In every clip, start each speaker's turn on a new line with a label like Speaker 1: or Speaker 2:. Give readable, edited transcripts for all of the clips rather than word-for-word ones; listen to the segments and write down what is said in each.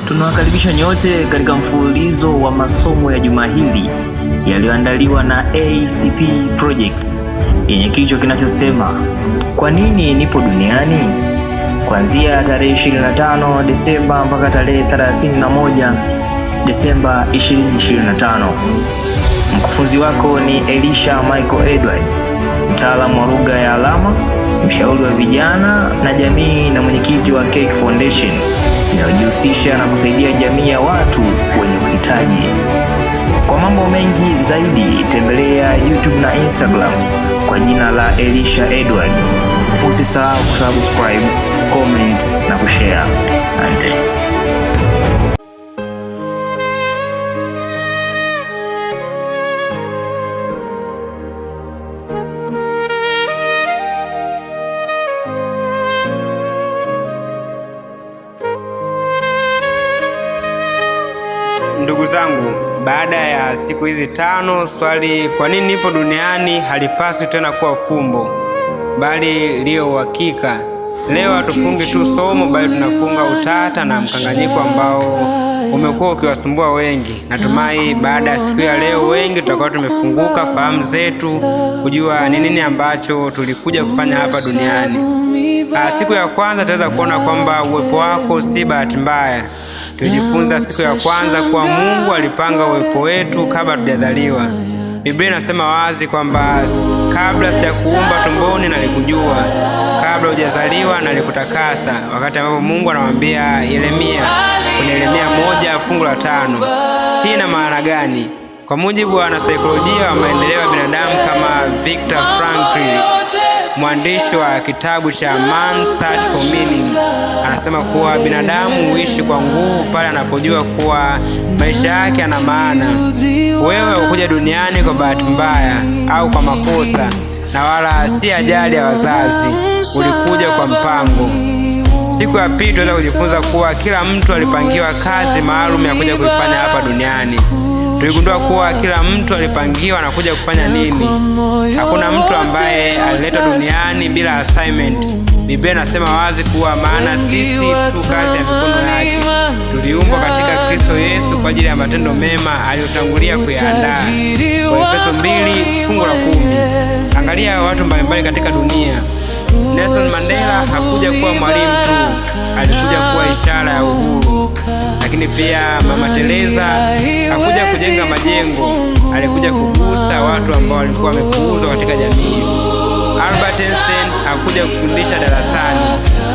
Speaker 1: Tunawakaribisha nyote katika mfululizo wa masomo ya juma hili yaliyoandaliwa na ACP Projects yenye kichwa kinachosema kwa nini nipo duniani? Kuanzia tarehe 25 Desemba mpaka tarehe 31 Desemba 2025. Mkufunzi wako ni Elisha Michael Edward, mtaalamu wa lugha ya alama, mshauri wa vijana na jamii na mwenyekiti wa Cake Foundation inayojihusisha na kusaidia jamii ya watu wenye uhitaji. Kwa mambo mengi zaidi tembelea YouTube na Instagram kwa jina la Elisha Edward. Usisahau kusubscribe, comment na kushare. Asante.
Speaker 2: Ndugu zangu, baada ya siku hizi 5, swali kwa nini nipo duniani halipaswi tena kuwa fumbo, bali liyo uhakika. Leo hatufungi tu somo, bali tunafunga utata na mkanganyiko ambao umekuwa ukiwasumbua wengi. Natumai baada ya siku ya leo wengi tutakuwa tumefunguka fahamu zetu kujua ni nini ambacho tulikuja kufanya hapa duniani. Siku ya kwanza tutaweza kuona kwamba uwepo wako si bahati mbaya. Tulijifunza siku ya kwanza kuwa Mungu alipanga uwepo wetu kabla hatujazaliwa. Biblia inasema wazi kwamba kabla sijakuumba tumboni nalikujua, kabla hujazaliwa nalikutakasa, wakati ambapo Mungu anamwambia Yeremia kwenye Yeremia 1:5. Hii ina maana gani? Kwa mujibu wa wanasaikolojia wa maendeleo ya binadamu kama Viktor Frankl, mwandishi wa kitabu cha Man's Search for Meaning, anasema kuwa binadamu huishi kwa nguvu pale anapojua kuwa maisha yake yana maana. Wewe hukuja duniani kwa bahati mbaya au kwa makosa, na wala si ajali ya wazazi. Ulikuja kwa mpango. Siku ya pili tunaweza kujifunza kuwa kila mtu alipangiwa kazi maalum ya kuja kuifanya hapa duniani. Tuligundua kuwa kila mtu alipangiwa na kuja kufanya nini. Hakuna mtu ambaye aliletwa duniani bila assignment. Biblia inasema wazi kuwa maana sisi tu kazi ya mikono yake. Tuliumbwa katika Kristo Yesu kwa ajili ya matendo mema aliyotangulia kuyaandaa. Waefeso 2:10. Angalia watu mbalimbali katika dunia. Nelson Mandela hakuja kuwa mwalimu tu, alikuja kuwa ishara ya uhuru. Lakini pia Mama Teresa hakuja kujenga majengo, alikuja kugusa watu ambao walikuwa wamepuuzwa katika jamii. Albert Einstein hakuja kufundisha darasani,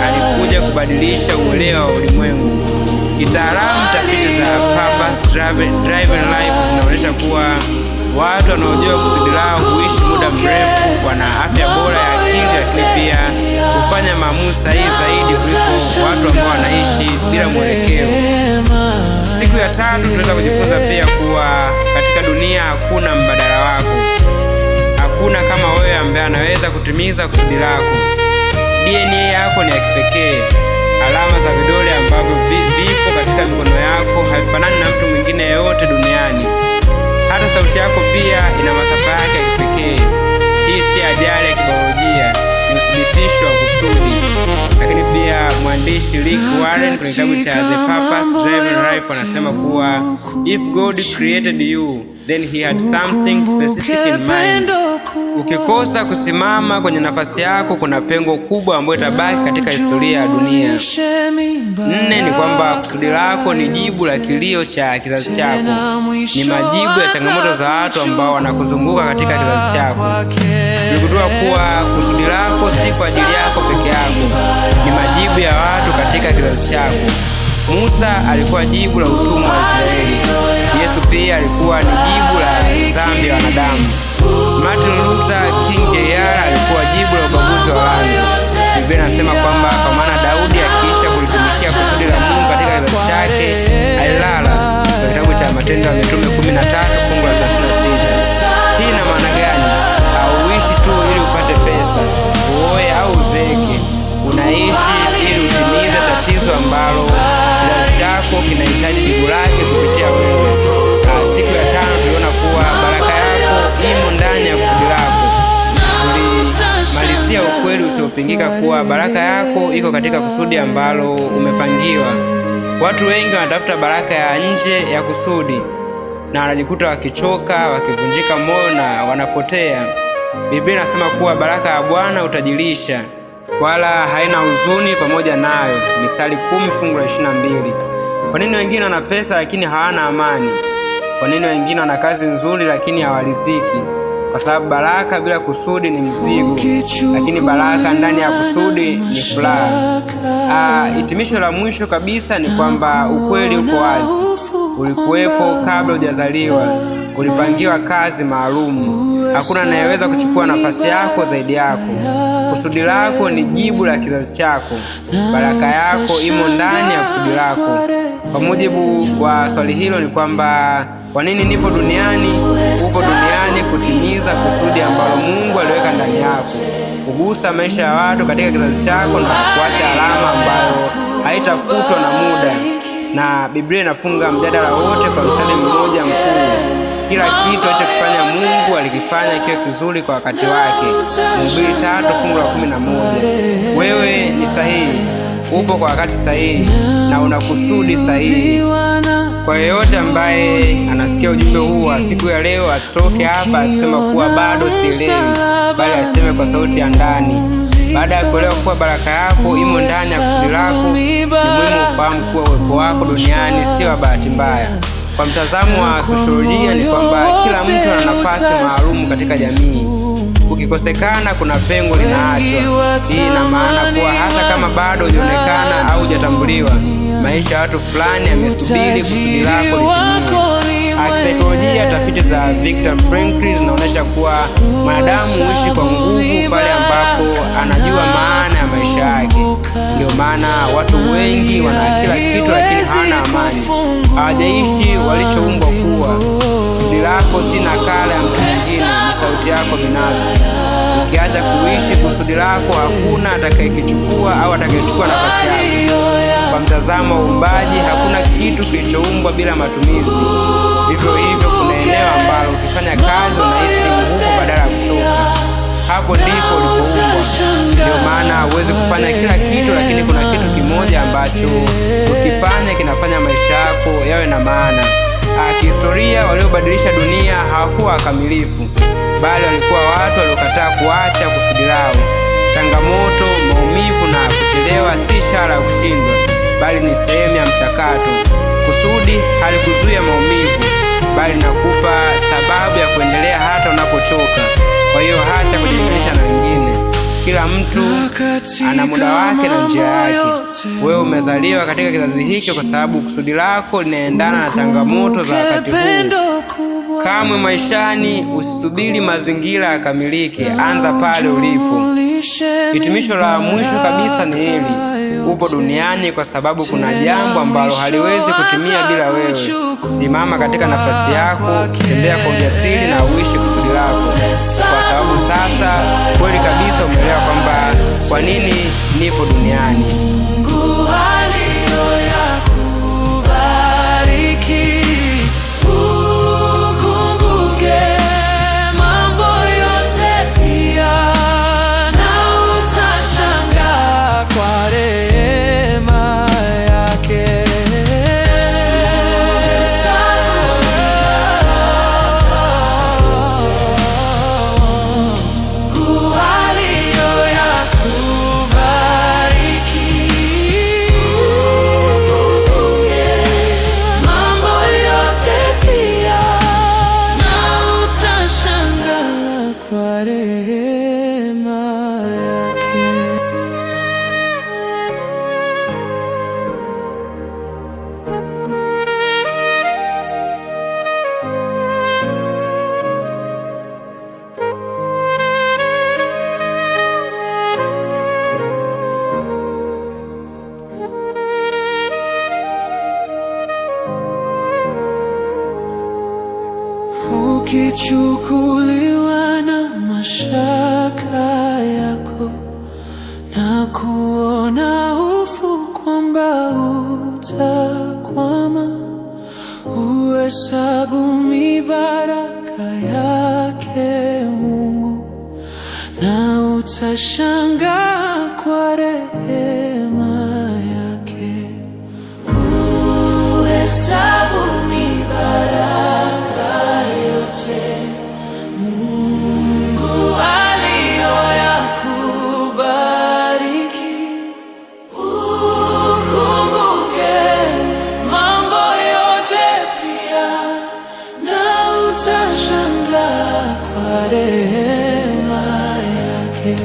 Speaker 2: alikuja kubadilisha uelewa wa ulimwengu. Kitaalamu, tafiti za Purpose Driven Life zinaonyesha kuwa watu wanaojua kusudi lao huishi muda mrefu, wana afya bora ya akili, lakini pia hufanya maamuzi sahihi zaidi kuliko watu ambao wanaishi bila mwelekeo. Siku ya 3 tunaweza kujifunza pia kuwa katika dunia hakuna mbadala wako. Hakuna kama wewe ambaye anaweza kutimiza kusudi lako. DNA yako ni ya kipekee. Alama za vidole ambavyo vipo katika mikono yako havifanani na mtu mwingine yeyote duniani. Hata sauti yako pia ina masafa yake ya kipekee. Hii si ajali ya kibiolojia, ni uthibitisho wa kusudi. Lakini pia mwandishi Rick Warren kwenye kitabu cha The Purpose Driven Life anasema kuwa if God created you, then he had something specific in mind. Ukikosa kusimama kwenye nafasi yako, kuna pengo kubwa ambayo itabaki katika historia ya dunia. 4 ni kwamba kusudi lako ni jibu la kilio cha kizazi chako. Ni majibu ya changamoto za watu ambao wanakuzunguka katika kizazi chako. Tuligundua kuwa kusudi lako si kwa ajili yako peke yako. Ni majibu ya watu katika kizazi chako. Musa alikuwa jibu la utumwa wa Israeli. Yesu pia alikuwa ni jibu la dhambi ya wanadamu. Martin Luther King Jr. alikuwa jibu la ubaguzi wa rangi. Biblia inasema kwamba kwa maana Daudi akiisha kulitumikia kusudi la Mungu katika kizazi chake alilala. Kwa kitabu cha Matendo ya Mitume 13:36. Hii ina maana gani? Hauishi tu ili upate pesa, uoe au uzeeke. Unaishi ili utimize tatizo ambalo kizazi chako kinahitaji jibu lake kupitia wewe. Siku ya 5 tuliona kuwa baraka yako imo ndani ya kusudi lako. Tulimalizia ukweli usiopingika kuwa baraka yako iko katika kusudi ambalo umepangiwa. Watu wengi wanatafuta baraka ya nje ya kusudi na wanajikuta wakichoka, wakivunjika moyo na wanapotea. Biblia inasema kuwa baraka ya Bwana utajilisha, wala haina huzuni pamoja nayo. Misali 10 fungu la 22. Kwa nini wengine wana pesa lakini hawana amani? Kwa nini wengine wana kazi nzuri lakini hawaliziki? Kwa sababu baraka bila kusudi ni mzigo, lakini baraka ndani ya kusudi ni furaha. Hitimisho la mwisho kabisa ni kwamba ukweli uko wazi. Ulikuwepo kabla hujazaliwa, ulipangiwa kazi maalumu. Hakuna anayeweza kuchukua nafasi yako zaidi yako. Kusudi lako ni jibu la kizazi chako. Baraka yako imo ndani ya kusudi lako. Kwa mujibu wa swali hilo ni kwamba kwa nini nipo duniani? Upo duniani kutimiza kusudi ambalo Mungu aliweka ndani yako, kugusa maisha ya watu katika kizazi chako na kuacha alama ambayo haitafutwa na muda. Na Biblia inafunga mjadala wote kwa mstari mmoja mkuu: kila kitu alichokifanya Mungu alikifanya kiwe kizuri kwa wakati wake. Mhubiri 3 fungu la 11. Wewe ni sahihi, upo kwa wakati sahihi na una kusudi sahihi. Kwa yeyote ambaye anasikia ujumbe huu wa siku ya leo, asitoke hapa akisema kuwa bado sielewi, bali aseme kwa sauti ya ndani. Baada ya kuelewa kuwa baraka yako imo ndani ya kusudi lako, ni muhimu ufahamu kuwa uwepo wako duniani sio wa bahati mbaya. Kwa mtazamo wa sosiolojia ni kwamba kila mtu ana nafasi maalum katika jamii. Ukikosekana, kuna pengo linaachwa. Hii ina maana kuwa hata kama bado hujaonekana au hujatambuliwa, maisha ya watu fulani yamesubiri kusudi lako litimie. Kisaikolojia, tafiti za Viktor Frankl zinaonyesha kuwa mwanadamu huishi kwa nguvu pale ambapo anajua maana ya maisha yake. Ndio maana watu wengi wana kila kitu lakini hawana amani. Hawajaishi walichoumbwa kuwa. Kusudi lako si nakala ya mtu mwingine, ni sauti yako binafsi. Ukiacha kuishi kusudi lako, hakuna atakayekichukua au atakayechukua nafasi yako. Kwa mtazamo wa uumbaji, hakuna kitu kilichoumbwa bila matumizi. Vivyo hivyo, kuna eneo ambalo ukifanya kazi unahisi nguvu badala ya kuchoka. Hapo ndipo ulipoumbwa. Ndio maana huwezi kufanya kila kitu, lakini kuna kitu kimoja ambacho ukifanya kinafanya maisha yako yawe na maana. Kihistoria, waliobadilisha dunia hawakuwa wakamilifu, bali walikuwa watu waliokataa kuacha kusudi lao. Changamoto, maumivu na kuchelewa si ishara ya kushindwa, bali ni sehemu ya mchakato. Kusudi halikuzuia maumivu, bali nakupa sababu ya kuendelea hata unapochoka. Kwa hiyo hacha kujilinganisha na wengine. Kila mtu ana muda wake na njia yake. Wewe umezaliwa katika kizazi hiki kwa sababu kusudi lako linaendana na changamoto za wakati huu. Kamwe maishani usisubiri mazingira yakamilike, anza pale ulipo. Hitimisho la mwisho kabisa ni hili: upo duniani kwa sababu kuna jambo ambalo haliwezi kutimia bila wewe. Simama katika nafasi yako, tembea kwa ujasiri na uishi kusudi lako, kwa sababu sasa kweli kabisa umeelewa kwamba kwa nini nipo duniani.
Speaker 3: Ukichukuliwa na mashaka yako na kuona hofu kwamba utakwama, uhesabu mibaraka yake Mungu na utashangaa kwa rehema yake. rehema yake.